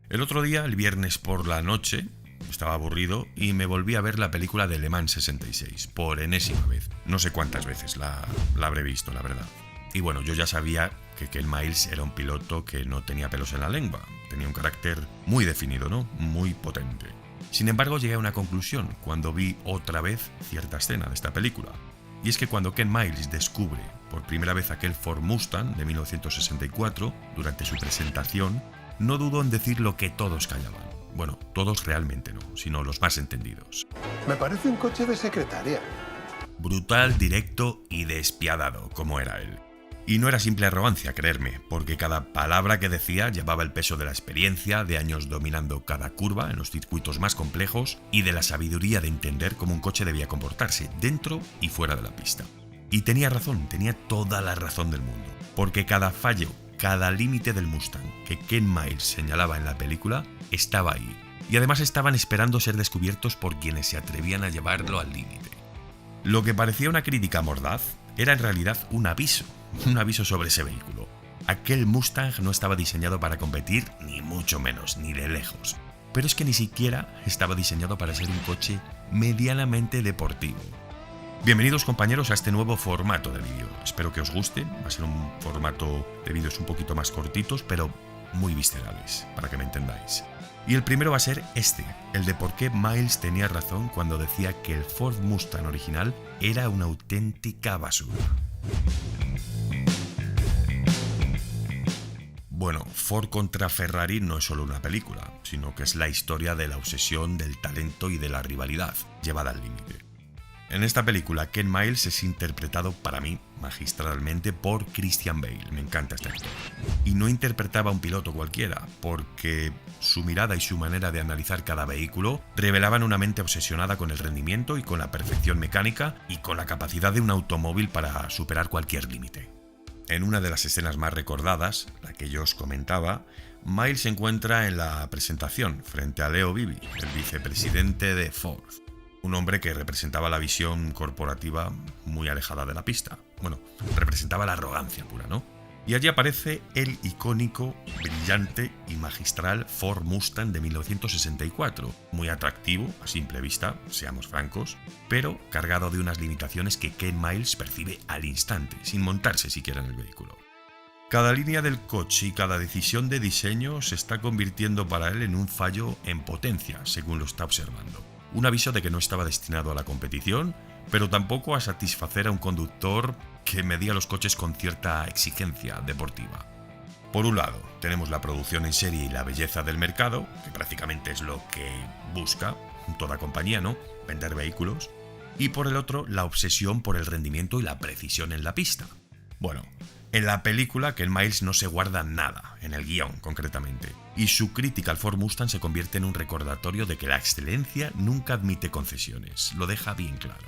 El otro día, el viernes por la noche, estaba aburrido y me volví a ver la película de Le Mans 66, por enésima vez. No sé cuántas veces la habré visto, la verdad. Y bueno, yo ya sabía que Ken Miles era un piloto que no tenía pelos en la lengua, tenía un carácter muy definido, ¿no? Muy potente. Sin embargo, llegué a una conclusión cuando vi otra vez cierta escena de esta película. Y es que cuando Ken Miles descubre por primera vez aquel Ford Mustang de 1964, durante su presentación, no dudó en decir lo que todos callaban. Bueno, todos realmente no, sino los más entendidos. Me parece un coche de secretaria. Brutal, directo y despiadado, como era él. Y no era simple arrogancia, creerme, porque cada palabra que decía llevaba el peso de la experiencia, de años dominando cada curva en los circuitos más complejos y de la sabiduría de entender cómo un coche debía comportarse dentro y fuera de la pista. Y tenía razón, tenía toda la razón del mundo, porque cada fallo, cada límite del Mustang que Ken Miles señalaba en la película estaba ahí. Y además estaban esperando ser descubiertos por quienes se atrevían a llevarlo al límite. Lo que parecía una crítica mordaz era en realidad un aviso sobre ese vehículo. Aquel Mustang no estaba diseñado para competir, ni mucho menos, ni de lejos. Pero es que ni siquiera estaba diseñado para ser un coche medianamente deportivo. Bienvenidos compañeros a este nuevo formato de vídeo. Espero que os guste. Va a ser un formato de vídeos un poquito más cortitos, pero muy viscerales, para que me entendáis. Y el primero va a ser este, el de por qué Miles tenía razón cuando decía que el Ford Mustang original era una auténtica basura. Bueno, Ford contra Ferrari no es solo una película, sino que es la historia de la obsesión, del talento y de la rivalidad llevada al límite. En esta película, Ken Miles es interpretado, para mí, magistralmente por Christian Bale. Me encanta este actor. Y no interpretaba a un piloto cualquiera, porque su mirada y su manera de analizar cada vehículo revelaban una mente obsesionada con el rendimiento y con la perfección mecánica y con la capacidad de un automóvil para superar cualquier límite. En una de las escenas más recordadas, la que yo os comentaba, Miles se encuentra en la presentación frente a Leo Bibi, el vicepresidente de Ford. Un hombre que representaba la visión corporativa muy alejada de la pista. Bueno, representaba la arrogancia pura, ¿no? Y allí aparece el icónico, brillante y magistral Ford Mustang de 1964. Muy atractivo, a simple vista, seamos francos, pero cargado de unas limitaciones que Ken Miles percibe al instante, sin montarse siquiera en el vehículo. Cada línea del coche y cada decisión de diseño se está convirtiendo para él en un fallo en potencia, según lo está observando. Un aviso de que no estaba destinado a la competición, pero tampoco a satisfacer a un conductor que medía los coches con cierta exigencia deportiva. Por un lado, tenemos la producción en serie y la belleza del mercado, que prácticamente es lo que busca toda compañía, ¿no? Vender vehículos. Y por el otro, la obsesión por el rendimiento y la precisión en la pista. Bueno, en la película Ken Miles no se guarda nada, en el guión concretamente, y su crítica al Ford Mustang se convierte en un recordatorio de que la excelencia nunca admite concesiones, lo deja bien claro.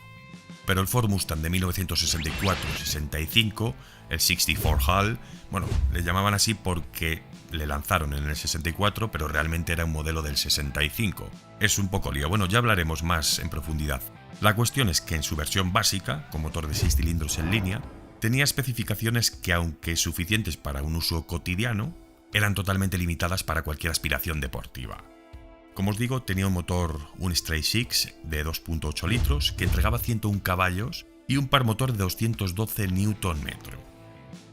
Pero el Ford Mustang de 1964-65, el 64 Hall, bueno, le llamaban así porque le lanzaron en el 64, pero realmente era un modelo del 65. Es un poco lío, bueno, ya hablaremos más en profundidad. La cuestión es que en su versión básica, con motor de 6 cilindros en línea, tenía especificaciones que, aunque suficientes para un uso cotidiano, eran totalmente limitadas para cualquier aspiración deportiva. Como os digo, tenía un motor, un Straight Six de 2.8 litros, que entregaba 101 caballos y un par motor de 212 Nm.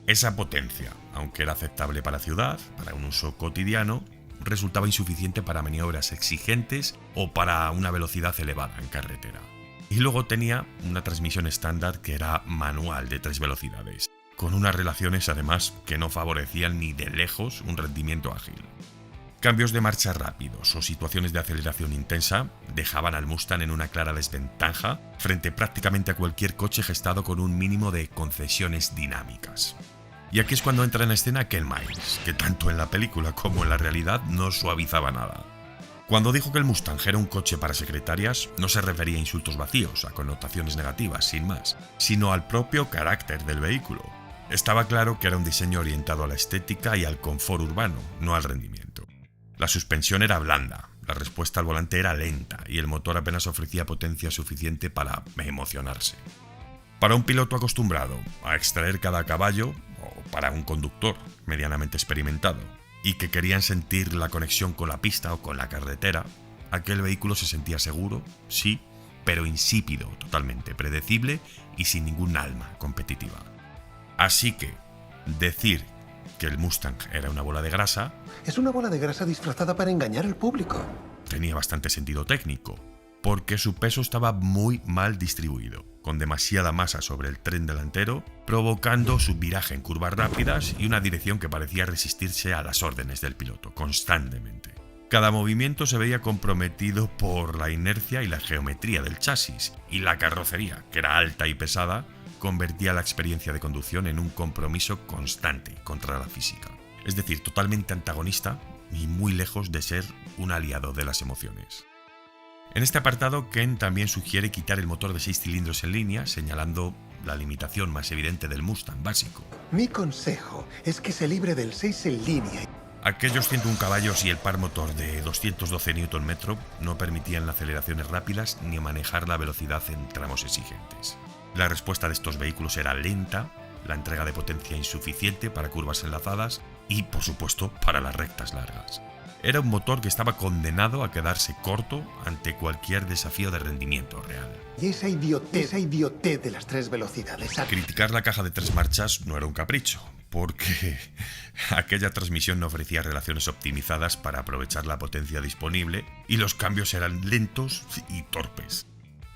Esa potencia, aunque era aceptable para ciudad, para un uso cotidiano, resultaba insuficiente para maniobras exigentes o para una velocidad elevada en carretera. Y luego tenía una transmisión estándar que era manual de 3 velocidades, con unas relaciones además que no favorecían ni de lejos un rendimiento ágil. Cambios de marcha rápidos o situaciones de aceleración intensa dejaban al Mustang en una clara desventaja frente prácticamente a cualquier coche gestado con un mínimo de concesiones dinámicas. Y aquí es cuando entra en escena Ken Miles, que tanto en la película como en la realidad no suavizaba nada. Cuando dijo que el Mustang era un coche para secretarias, no se refería a insultos vacíos, a connotaciones negativas, sin más, sino al propio carácter del vehículo. Estaba claro que era un diseño orientado a la estética y al confort urbano, no al rendimiento. La suspensión era blanda, la respuesta al volante era lenta y el motor apenas ofrecía potencia suficiente para emocionarse. Para un piloto acostumbrado a extraer cada caballo, o para un conductor medianamente experimentado, y que querían sentir la conexión con la pista o con la carretera, aquel vehículo se sentía seguro, sí, pero insípido totalmente, predecible y sin ningún alma competitiva. Así que decir que el Mustang era una bola de grasa Es una bola de grasa disfrazada para engañar al público. tenía bastante sentido técnico, porque su peso estaba muy mal distribuido, con demasiada masa sobre el tren delantero, provocando subviraje en curvas rápidas y una dirección que parecía resistirse a las órdenes del piloto constantemente. Cada movimiento se veía comprometido por la inercia y la geometría del chasis, y la carrocería, que era alta y pesada, convertía la experiencia de conducción en un compromiso constante contra la física. Es decir, totalmente antagonista y muy lejos de ser un aliado de las emociones. En este apartado, Ken también sugiere quitar el motor de 6 cilindros en línea, señalando la limitación más evidente del Mustang básico. Mi consejo es que se libre del 6 en línea. Aquellos 101 caballos y el par motor de 212 Nm no permitían aceleraciones rápidas ni manejar la velocidad en tramos exigentes. La respuesta de estos vehículos era lenta, la entrega de potencia insuficiente para curvas enlazadas y, por supuesto, para las rectas largas. Era un motor que estaba condenado a quedarse corto ante cualquier desafío de rendimiento real. Y esa idiotez de las 3 velocidades. Criticar la caja de 3 marchas no era un capricho, porque aquella transmisión no ofrecía relaciones optimizadas para aprovechar la potencia disponible y los cambios eran lentos y torpes.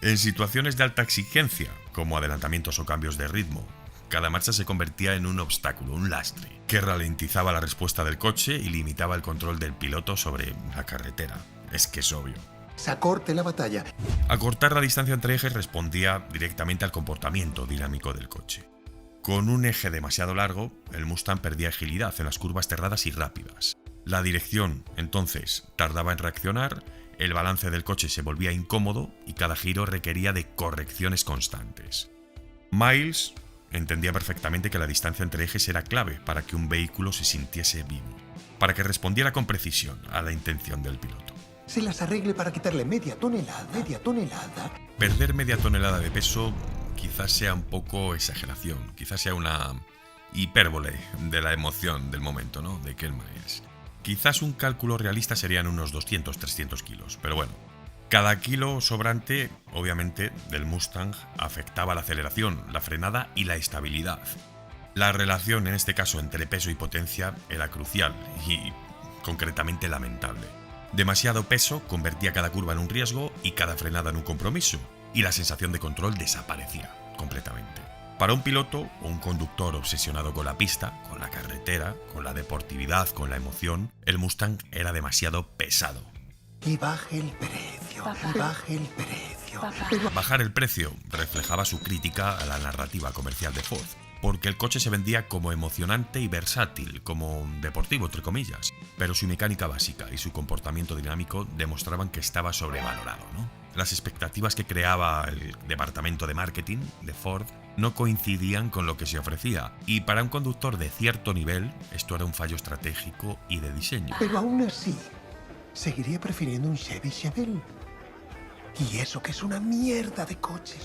En situaciones de alta exigencia, como adelantamientos o cambios de ritmo, cada marcha se convertía en un obstáculo, un lastre, que ralentizaba la respuesta del coche y limitaba el control del piloto sobre la carretera. Es que es obvio. Acorte la batalla. Acortar la distancia entre ejes respondía directamente al comportamiento dinámico del coche. Con un eje demasiado largo, el Mustang perdía agilidad en las curvas cerradas y rápidas. La dirección, entonces, tardaba en reaccionar, el balance del coche se volvía incómodo y cada giro requería de correcciones constantes. Miles entendía perfectamente que la distancia entre ejes era clave para que un vehículo se sintiese vivo, para que respondiera con precisión a la intención del piloto. Se las arregle para quitarle media tonelada. Perder media tonelada de peso quizás sea un poco exageración, quizás sea una hipérbole de la emoción del momento, ¿no?, de Ken Miles. Quizás un cálculo realista serían unos 200-300 kilos, pero bueno. Cada kilo sobrante, obviamente, del Mustang afectaba la aceleración, la frenada y la estabilidad. La relación, en este caso, entre peso y potencia era crucial y concretamente lamentable. Demasiado peso convertía cada curva en un riesgo y cada frenada en un compromiso, y la sensación de control desaparecía completamente. Para un piloto o un conductor obsesionado con la pista, con la carretera, con la deportividad, con la emoción, el Mustang era demasiado pesado. Y baje el precio. Bajar el precio reflejaba su crítica a la narrativa comercial de Ford, porque el coche se vendía como emocionante y versátil, como deportivo entre comillas, pero su mecánica básica y su comportamiento dinámico demostraban que estaba sobrevalorado, ¿no? Las expectativas que creaba el departamento de marketing de Ford no coincidían con lo que se ofrecía, y para un conductor de cierto nivel esto era un fallo estratégico y de diseño. Pero aún así, seguiría prefiriendo un Chevy Chevelle. Y eso que es una mierda de coche,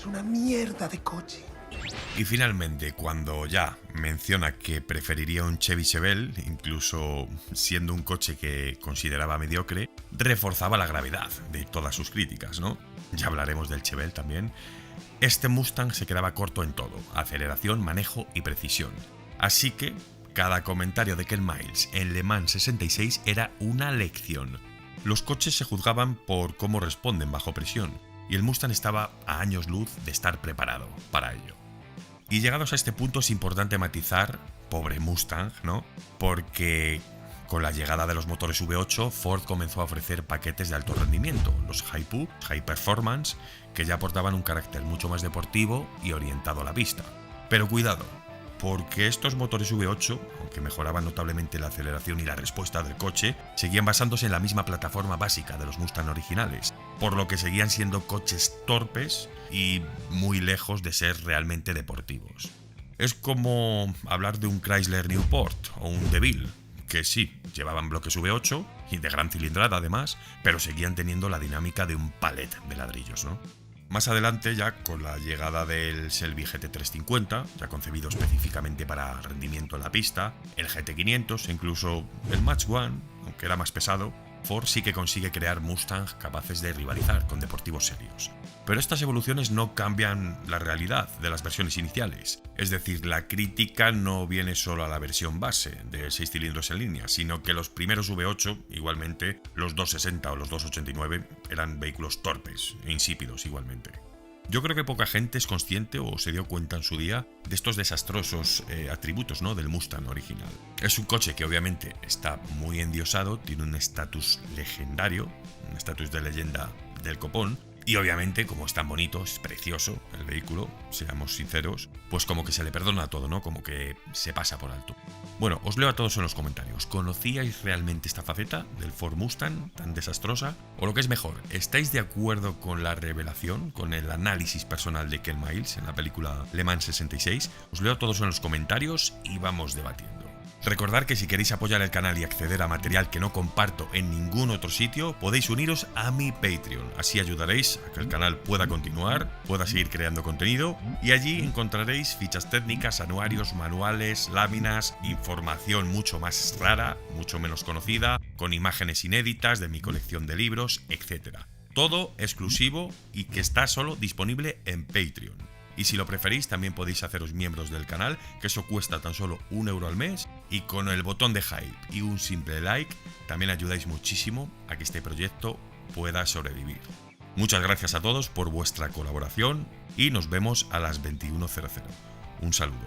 Y finalmente, cuando ya menciona que preferiría un Chevy Chevelle, incluso siendo un coche que consideraba mediocre, reforzaba la gravedad de todas sus críticas, ¿no? Ya hablaremos del Chevelle también. Este Mustang se quedaba corto en todo: aceleración, manejo y precisión. Así que cada comentario de Ken Miles en Le Mans 66 era una lección. Los coches se juzgaban por cómo responden bajo presión, y el Mustang estaba a años luz de estar preparado para ello. Y llegados a este punto es importante matizar, pobre Mustang, ¿no?, porque con la llegada de los motores V8, Ford comenzó a ofrecer paquetes de alto rendimiento, los High Performance, que ya aportaban un carácter mucho más deportivo y orientado a la pista. Pero cuidado, porque estos motores V8, aunque mejoraban notablemente la aceleración y la respuesta del coche, seguían basándose en la misma plataforma básica de los Mustang originales, por lo que seguían siendo coches torpes y muy lejos de ser realmente deportivos. Es como hablar de un Chrysler Newport o un DeVille, que sí, llevaban bloques V8 y de gran cilindrada además, pero seguían teniendo la dinámica de un palet de ladrillos, ¿no? Más adelante, ya con la llegada del Shelby GT350, ya concebido específicamente para rendimiento en la pista, el GT500 e incluso el Match One, aunque era más pesado, Ford sí que consigue crear Mustang capaces de rivalizar con deportivos serios. Pero estas evoluciones no cambian la realidad de las versiones iniciales. Es decir, la crítica no viene solo a la versión base de 6 cilindros en línea, sino que los primeros V8, igualmente los 260 o los 289, eran vehículos torpes e insípidos igualmente. Yo creo que poca gente es consciente o se dio cuenta en su día de estos desastrosos atributos, ¿no?, del Mustang original. Es un coche que obviamente está muy endiosado, tiene un estatus legendario, un estatus de leyenda del copón, y obviamente, como es tan bonito, es precioso el vehículo, seamos sinceros, pues como que se le perdona todo, ¿no? Como que se pasa por alto. Bueno, os leo a todos en los comentarios. ¿Conocíais realmente esta faceta del Ford Mustang tan desastrosa? O lo que es mejor, ¿estáis de acuerdo con la revelación, con el análisis personal de Ken Miles en la película Le Mans 66? Os leo a todos en los comentarios y vamos debatiendo. Recordad que si queréis apoyar el canal y acceder a material que no comparto en ningún otro sitio, podéis uniros a mi Patreon. Así ayudaréis a que el canal pueda continuar, pueda seguir creando contenido, y allí encontraréis fichas técnicas, anuarios, manuales, láminas, información mucho más rara, mucho menos conocida, con imágenes inéditas de mi colección de libros, etc. Todo exclusivo y que está solo disponible en Patreon. Y si lo preferís, también podéis haceros miembros del canal, que eso cuesta tan solo €1 al mes, y con el botón de hype y un simple like, también ayudáis muchísimo a que este proyecto pueda sobrevivir. Muchas gracias a todos por vuestra colaboración y nos vemos a las 21:00. Un saludo.